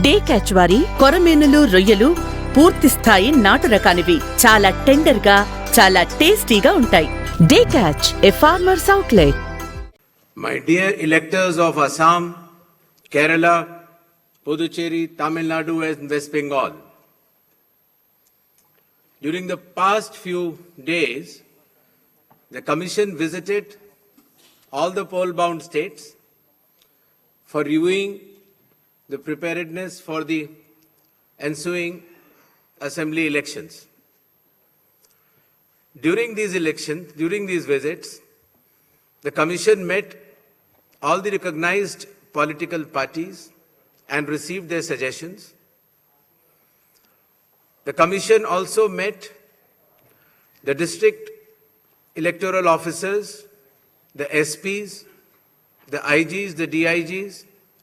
Day catch వారి కొరమీనులు, రొయ్యలు పూర్తి స్థాయి నాటు రకానివి. చాలా టెండర్ గా, చాలా టేస్టీగా ఉంటాయి. Day catch, A farmers outlet. My dear electors of Assam, Kerala, Puducherry, Tamil Nadu and West Bengal, during the past few days, the Commission visited all the poll-bound states for reviewing the preparedness for the ensuing assembly elections. During these visits, the Commission met all the recognized political parties and received their suggestions. The Commission also met the district electoral officers, the SPs, the IGs, the DIGs,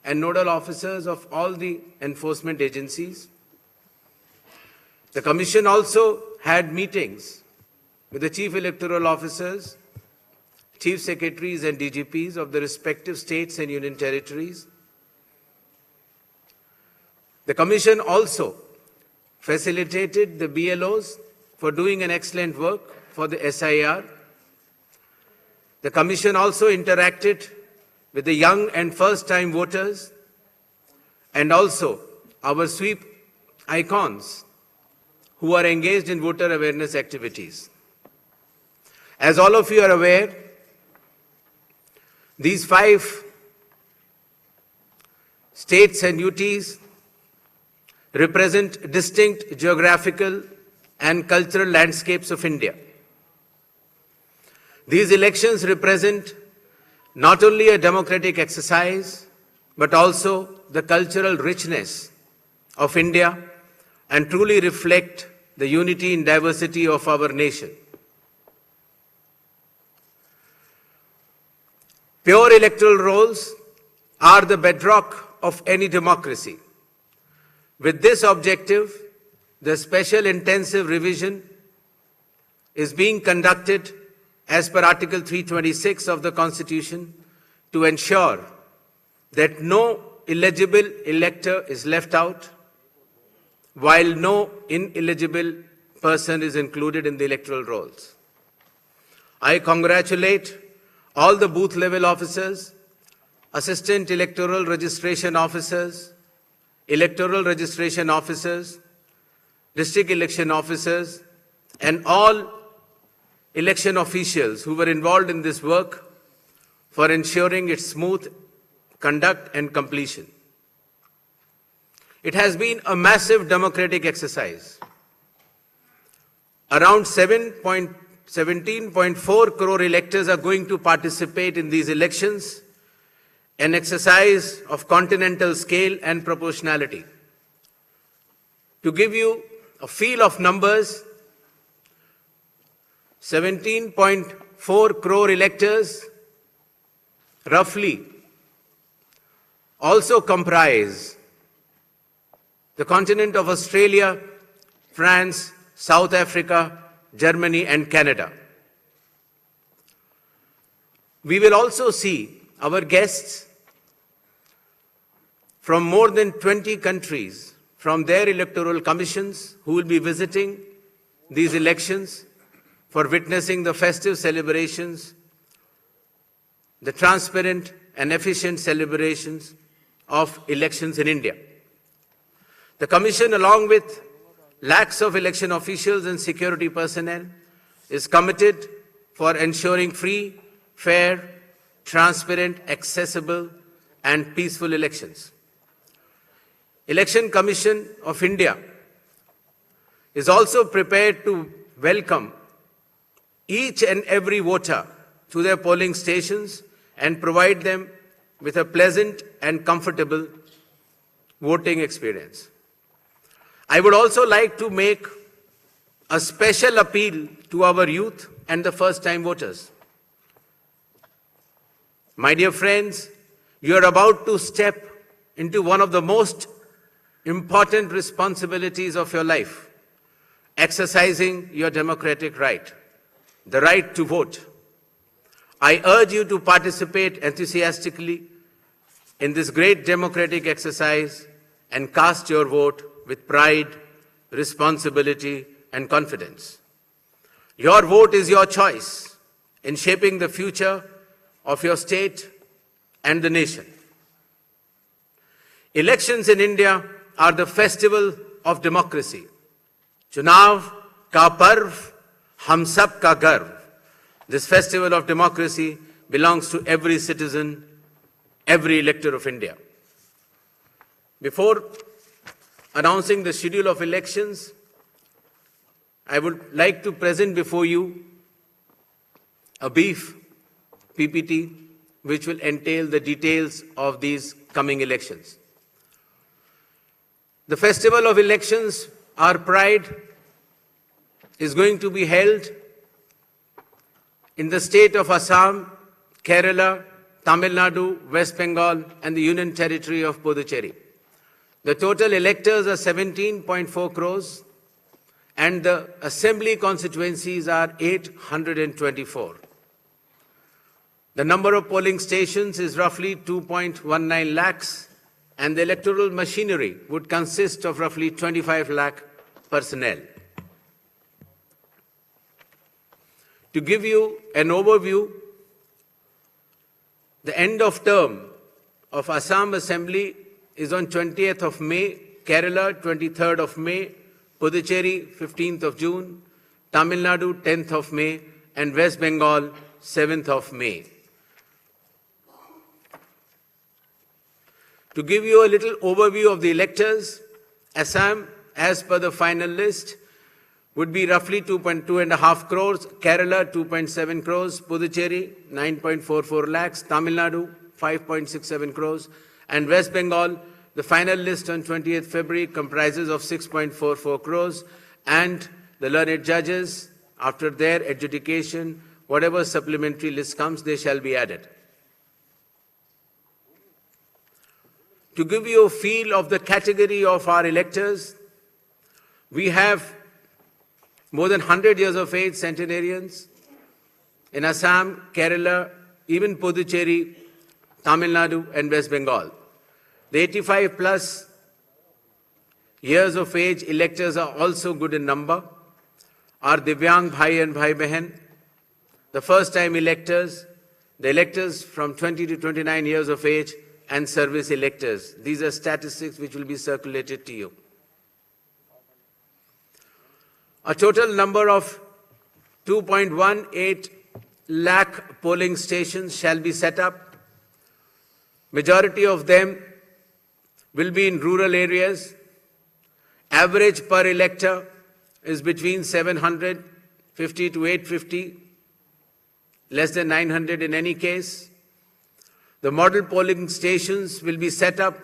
and nodal officers of all the enforcement agencies. The Commission also had meetings with the chief electoral officers, chief secretaries and DGPs of the respective states and union territories. The Commission also facilitated the BLOs for doing an excellent work for the SIR. The Commission also interacted with the young and first-time voters and also our sweep icons who are engaged in voter awareness activities. As all of you are aware, these 5 states and UTs represent distinct geographical and cultural landscapes of India. These elections represent not only a democratic exercise, but also the cultural richness of India and truly reflect the unity and diversity of our nation. Pure electoral rolls are the bedrock of any democracy. With this objective, the special intensive revision is being conducted as per Article 326 of the Constitution to ensure that no eligible elector is left out, while no ineligible person is included in the electoral rolls. I congratulate all the booth level officers, assistant electoral registration officers, electoral registration officers, district election officers, and all election officials who were involved in this work for ensuring its smooth conduct and completion. It has been a massive democratic exercise. Around 17.4 crore electors are going to participate in these elections, an exercise of continental scale and proportionality. To give you a feel of numbers, 17.4 crore electors roughly also comprise the continent of Australia, France, South Africa, Germany, and Canada. We will also see our guests from more than 20 countries from their electoral commissions who will be visiting these elections for witnessing the festive celebrations, the transparent and efficient celebrations of elections in India. The Commission, along with lakhs of election officials and security personnel, is committed for ensuring free, fair, transparent, accessible, and peaceful elections. Election Commission of India is also prepared to welcome each and every voter to their polling stations and provide them with a pleasant and comfortable voting experience. I would also like to make a special appeal to our youth and the first-time voters. My dear friends, you are about to step into one of the most important responsibilities of your life, exercising your democratic right, the right to vote. I urge you to participate enthusiastically in this great democratic exercise and cast your vote with pride, responsibility, and confidence. Your vote is your choice in shaping the future of your state and the nation. Elections in India are the festival of democracy. Chunav ka parv, hum sab ka garv. This festival of democracy belongs to every citizen, every elector of India. Before announcing the schedule of elections, I would like to present before you a brief PPT which will entail the details of these coming elections. The festival of elections, our pride, is going to be held in the state of Assam, Kerala, Tamil Nadu, West Bengal, and the Union Territory of Puducherry. The total electors are 17.4 crores, and the assembly constituencies are 824. The number of polling stations is roughly 2.19 lakhs, and the electoral machinery would consist of roughly 25 lakh personnel. To give you an overview, the end of term of Assam Assembly is on 20th of May, Kerala 23rd of May, Puducherry 15th of June, Tamil Nadu 10th of May, and West Bengal 7th of May. To give you a little overview of the electors, Assam, as per the final list, would be roughly 2.5 crores, Kerala 2.7 crores, Puducherry 9.44 lakhs, Tamil Nadu 5.67 crores, and West Bengal, the final list on 20th February comprises of 6.44 crores, and the learned judges, after their adjudication, whatever supplementary list comes, they shall be added. To give you a feel of the category of our electors, we have more than 100 years of age centenarians in Assam, Kerala, even Puducherry, Tamil Nadu, and West Bengal. The 85 plus years of age electors are also good in number. Our Divyang Bhai and Bhai Behan, the first time electors, the electors from 20 to 29 years of age, and service electors. These are statistics which will be circulated to you. A total number of 2.18 lakh polling stations shall be set up. Majority of them will be in rural areas. Average per elector is between 750 to 850, less than 900 in any case. The model polling stations will be set up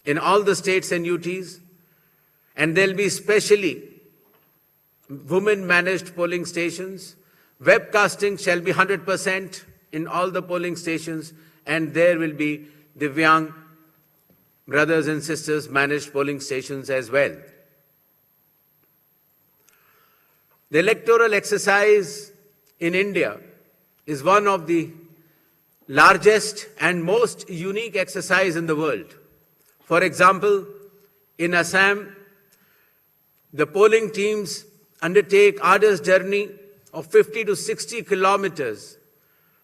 in all the states and UTs, and they'll be specially women-managed polling stations. Webcasting shall be 100% in all the polling stations, and there will be Divyang brothers and sisters managed polling stations as well. The electoral exercise in India is one of the largest and most unique exercise in the world. For example, in Assam, the polling teams undertake arduous journey of 50 to 60 kilometers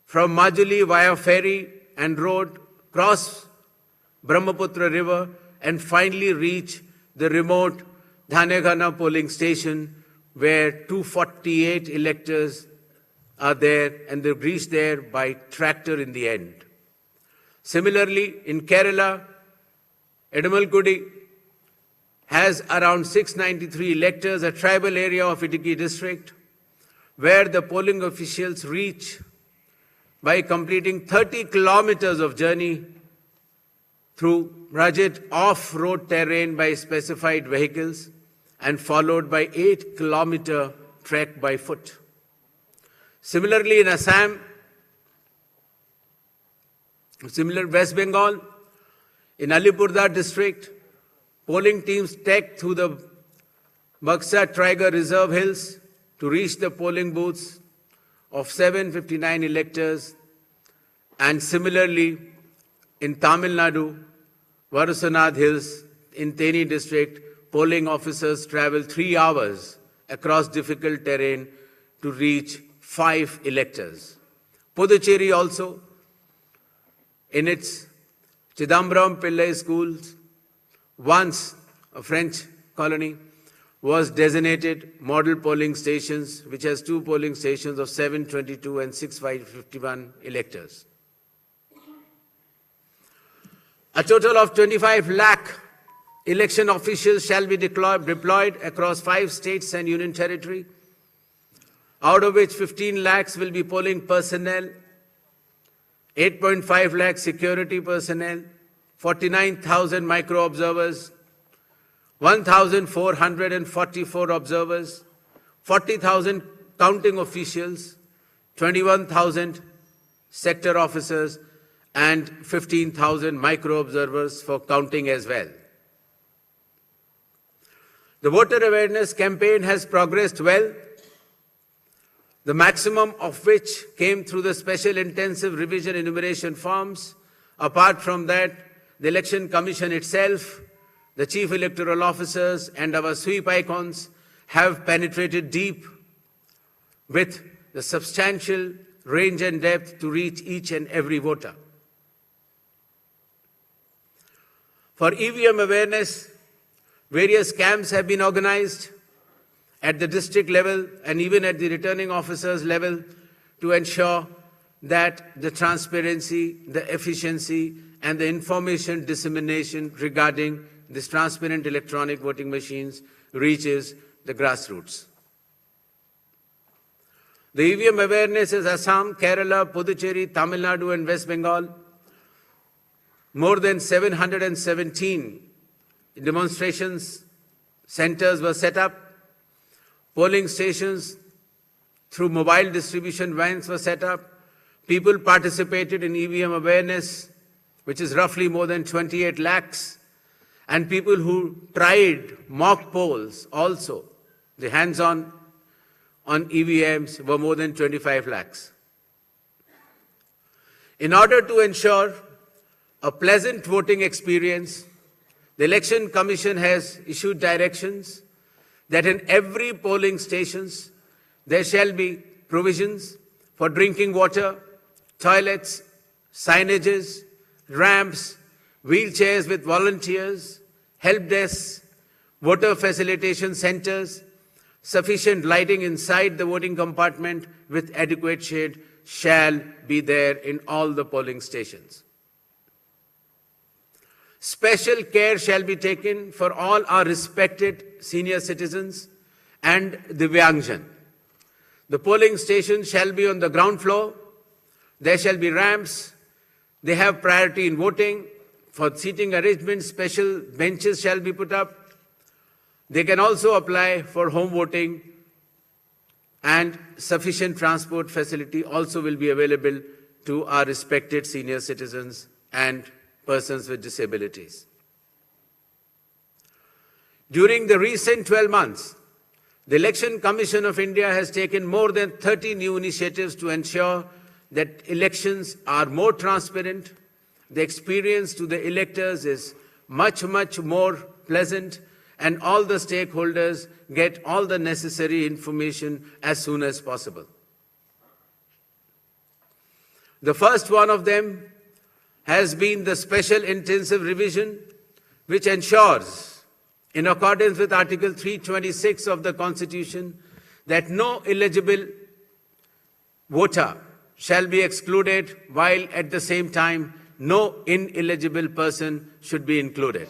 from Majuli via ferry and road, cross Brahmaputra River, and finally reach the remote Dhanegana polling station where 248 electors are there, and they reach there by tractor in the end. Similarly, in Kerala, Edamalgudi has around 693 electors, a tribal area of Idukki district, where the polling officials reach by completing 30 kilometers of journey through rugged off-road terrain by specified vehicles and followed by 8-kilometer trek by foot. Similarly, in Assam, West Bengal, in Alipurduar district, polling teams trek through the Buxa Tiger Reserve Hills to reach the polling booths of 759 electors. And similarly, in Tamil Nadu, Varusanath Hills in Teni district, polling officers travel 3 hours across difficult terrain to reach 5 electors. Puducherry also, in its Chidambaram Pillai schools, once a French colony, was designated model polling stations, which has 2 polling stations of 722 and 651 electors. A total of 25 lakh election officials shall be deployed across 5 states and union territory, out of which 15 lakhs will be polling personnel, 8.5 lakh security personnel, 49,000 micro-observers, 1,444 observers, 40,000 counting officials, 21,000 sector officers, and 15,000 micro-observers for counting as well. The voter awareness campaign has progressed well, the maximum of which came through the special intensive revision enumeration forms. Apart from that, the Election Commission itself, the Chief Electoral Officers and our sweep icons have penetrated deep with the substantial range and depth to reach each and every voter. For EVM awareness, various camps have been organized at the district level and even at the returning officers level to ensure that the transparency, the efficiency, and the information dissemination regarding this transparent electronic voting machines reaches the grassroots. The EVM awareness is Assam, Kerala, Puducherry, Tamil Nadu, and West Bengal. More than 717 demonstrations centers were set up. Polling stations through mobile distribution vans were set up. People participated in EVM awareness, which is roughly more than 28 lakhs. And people who tried mock polls also, the hands-on on EVMs, were more than 25 lakhs. In order to ensure a pleasant voting experience, the Election Commission has issued directions that in every polling stations there shall be provisions for drinking water, toilets, signages, ramps, wheelchairs with volunteers, help desks, voter facilitation centers, sufficient lighting inside the voting compartment with adequate shade shall be there in all the polling stations. Special care shall be taken for all our respected senior citizens and Divyangjan. The polling station shall be on the ground floor. There shall be ramps. They have priority in voting. For seating arrangements, special benches shall be put up. They can also apply for home voting, and sufficient transport facility also will be available to our respected senior citizens and persons with disabilities. During the recent 12 months, the Election Commission of India has taken more than 30 new initiatives to ensure that elections are more transparent. The experience to the electors is much more pleasant, and all the stakeholders get all the necessary information as soon as possible. The first one of them has been the special intensive revision, which ensures, in accordance with Article 326 of the Constitution, that no eligible voter shall be excluded, while at the same time no ineligible person should be included.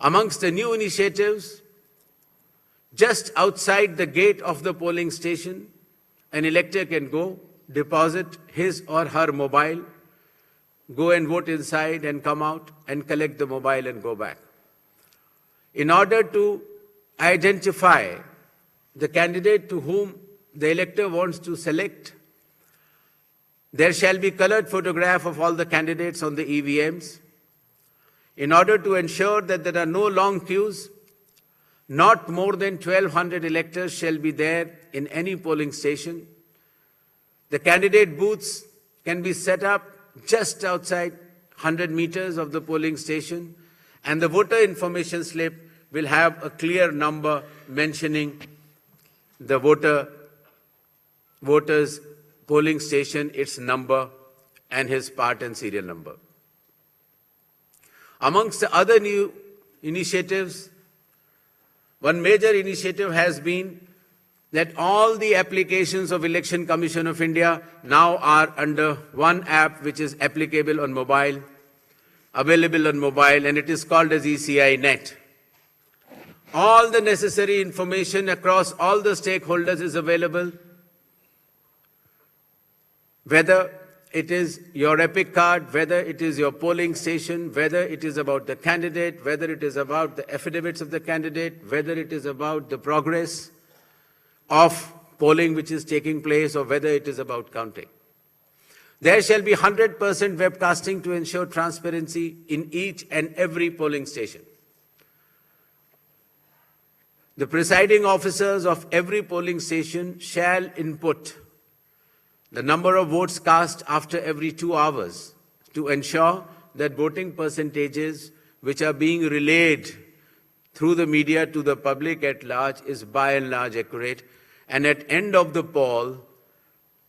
Amongst the new initiatives, just outside the gate of the polling station, an elector can go, deposit his or her mobile, go and vote inside and come out and collect the mobile and go back. In order to identify the candidate to whom the elector wants to select, there shall be colored photograph of all the candidates on the EVMs. In order to ensure that there are no long queues, not more than 1,200 electors shall be there in any polling station. The candidate booths can be set up just outside 100 meters of the polling station, and the voter information slip will have a clear number mentioning the voter's polling station, its number, and his part and serial number. Amongst the other new initiatives, one major initiative has been that all the applications of Election Commission of India now are under one app which is applicable on mobile, available on mobile, and it is called as ECI Net. All the necessary information across all the stakeholders is available, whether it is your EPIC card, whether it is your polling station, whether it is about the candidate, whether it is about the affidavits of the candidate, whether it is about the progress of polling which is taking place, or whether it is about counting. There shall be 100% webcasting to ensure transparency in each and every polling station. The presiding officers of every polling station shall input the number of votes cast after every 2 hours to ensure that voting percentages which are being relayed through the media to the public at large is by and large accurate. And at end of the poll,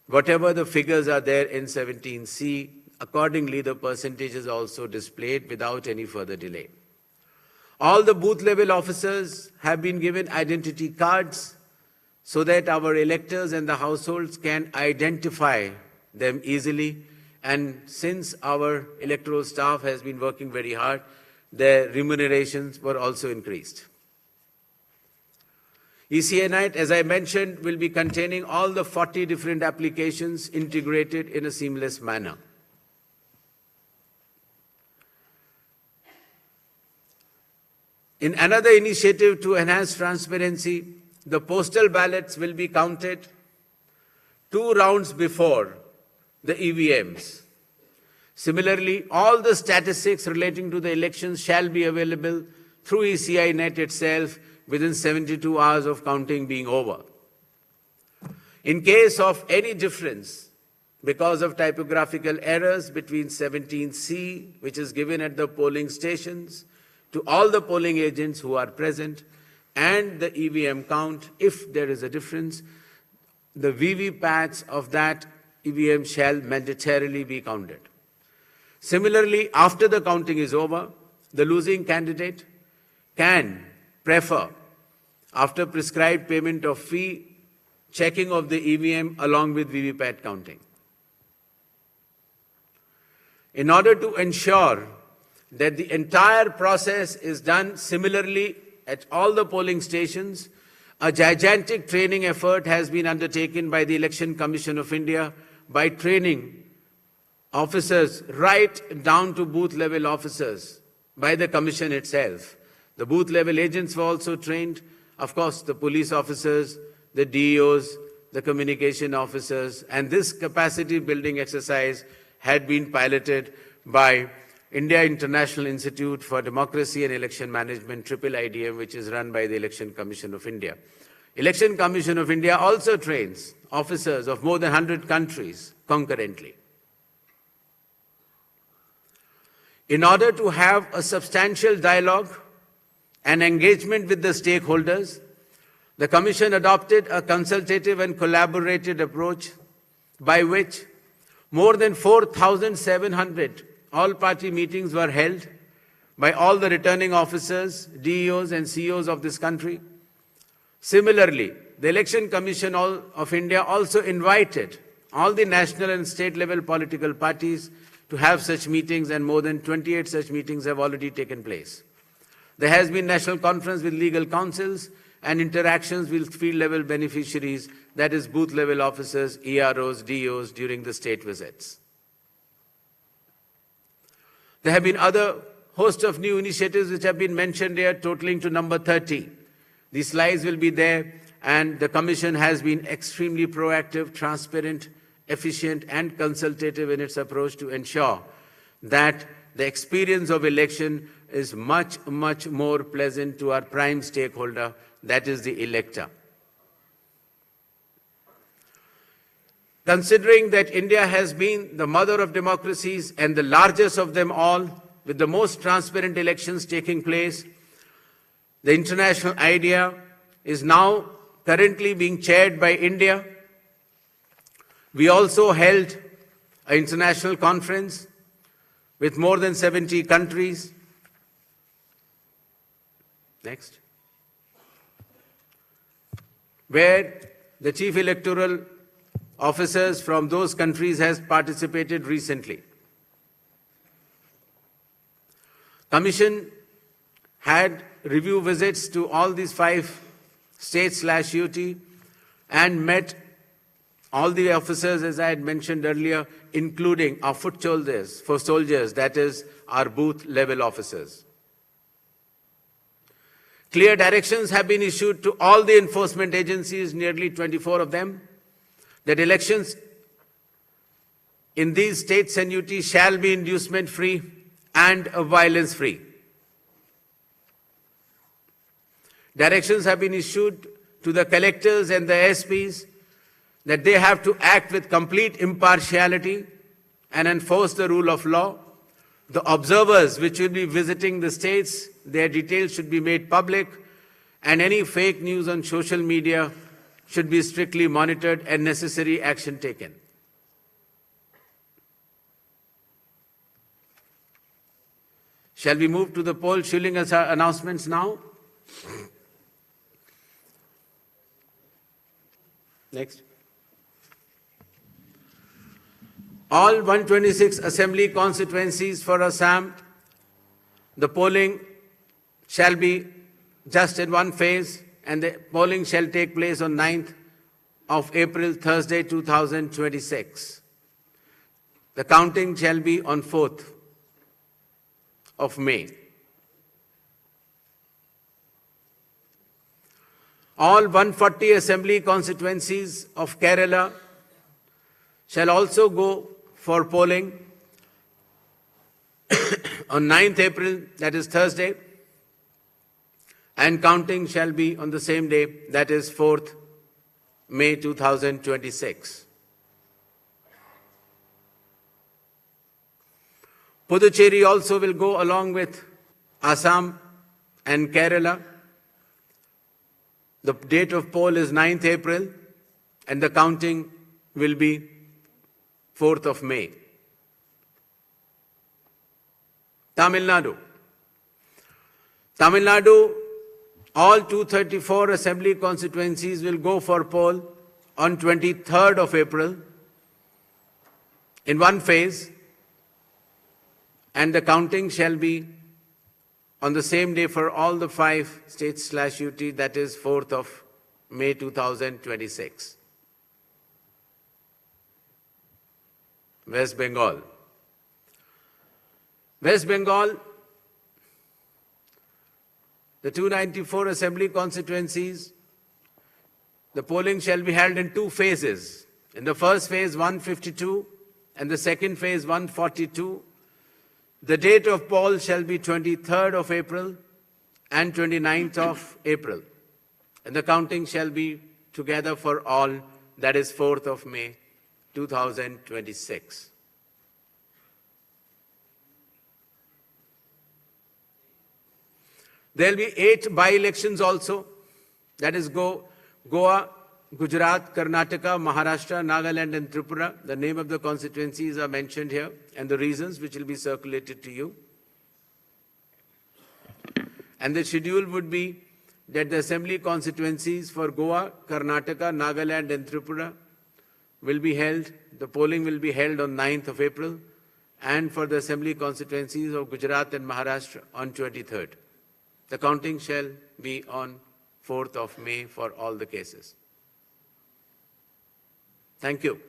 whatever the figures are there in 17C, accordingly the percentages are also displayed without any further delay. All the booth level officers have been given identity cards so that our electors and the households can identify them easily. And since our electoral staff has been working very hard, their remunerations were also increased. ECI Net, as I mentioned, will be containing all the 40 different applications integrated in a seamless manner. In another initiative to enhance transparency, the postal ballots will be counted 2 rounds before the EVMs. Similarly, all the statistics relating to the elections shall be available through ECI Net itself within 72 hours of counting being over. In case of any difference because of typographical errors between 17C, which is given at the polling stations, to all the polling agents who are present, and the EVM count, if there is a difference, the VVPATs of that EVM shall mandatorily be counted. Similarly, after the counting is over, the losing candidate can prefer, after prescribed payment of fee, checking of the EVM along with VVPAT counting. In order to ensure that the entire process is done similarly at all the polling stations, a gigantic training effort has been undertaken by the Election Commission of India by training officers right down to booth level officers by the Commission itself. The booth level agents were also trained, of course, the police officers, the DEOs, the communication officers, and this capacity building exercise had been piloted by India International Institute for Democracy and Election Management, IIIDM, which is run by the Election Commission of India. Election Commission of India also trains officers of more than 100 countries concurrently. In order to have a substantial dialogue and engagement with the stakeholders, the Commission adopted a consultative and collaborative approach by which more than 4,700 all-party meetings were held by all the returning officers, DEOs and CEOs of this country. Similarly, the Election Commission of India also invited all the national and state-level political parties to have such meetings, and more than 28 such meetings have already taken place. There has been national conference with legal councils and interactions with field-level beneficiaries, that is booth-level officers, EROs, DEOs, during the state visits. There have been other host of new initiatives which have been mentioned here, totaling to number 30. These slides will be there, and the Commission has been extremely proactive, transparent, efficient, and consultative in its approach to ensure that the experience of election is much, much more pleasant to our prime stakeholder, that is the elector. Considering that India has been the mother of democracies and the largest of them all, with the most transparent elections taking place, the international idea is now currently being chaired by India. We also held an international conference with more than 70 countries. Next. Where the chief electoral officers from those countries has participated recently. Commission had review visits to all these 5 states/UT and met all the officers, as I had mentioned earlier, including our foot soldiers, that is our booth level officers. Clear directions have been issued to all the enforcement agencies, nearly 24 of them, that elections in these states and UT shall be inducement-free and violence-free. Directions have been issued to the collectors and the SPs that they have to act with complete impartiality and enforce the rule of law. The observers which will be visiting the states, their details should be made public, and any fake news on social media should be strictly monitored and necessary action taken. Shall we move to the poll shilling announcements now? Next. All 126 assembly constituencies for Assam, the polling shall be just in one phase, and the polling shall take place on 9th of April, Thursday, 2026. The counting shall be on 4th of May. All 140 assembly constituencies of Kerala shall also go for polling on 9th April, that is Thursday, and counting shall be on the same day, that is 4th May 2026. Puducherry also will go along with Assam and Kerala. The date of poll is 9th April and the counting will be 4th of May. Tamil Nadu. Tamil Nadu, all 234 assembly constituencies will go for poll on 23rd of April in one phase, and the counting shall be on the same day for all the 5 states/UT, that is 4th of May 2026. West Bengal. West Bengal, the 294 assembly constituencies, the polling shall be held in 2 phases. In the first phase, 152, and the second phase, 142. The date of poll shall be 23rd of April and 29th of April. And the counting shall be together for all, that is 4th of May 2026. There will be 8 by-elections also, that is Goa, Gujarat, Karnataka, Maharashtra, Nagaland and Tripura. The name of the constituencies are mentioned here and the reasons which will be circulated to you. And the schedule would be that the assembly constituencies for Goa, Karnataka, Nagaland and Tripura will be held, the polling will be held on 9th of April, and for the assembly constituencies of Gujarat and Maharashtra on 23rd. The counting shall be on 4th of May for all the cases. Thank you.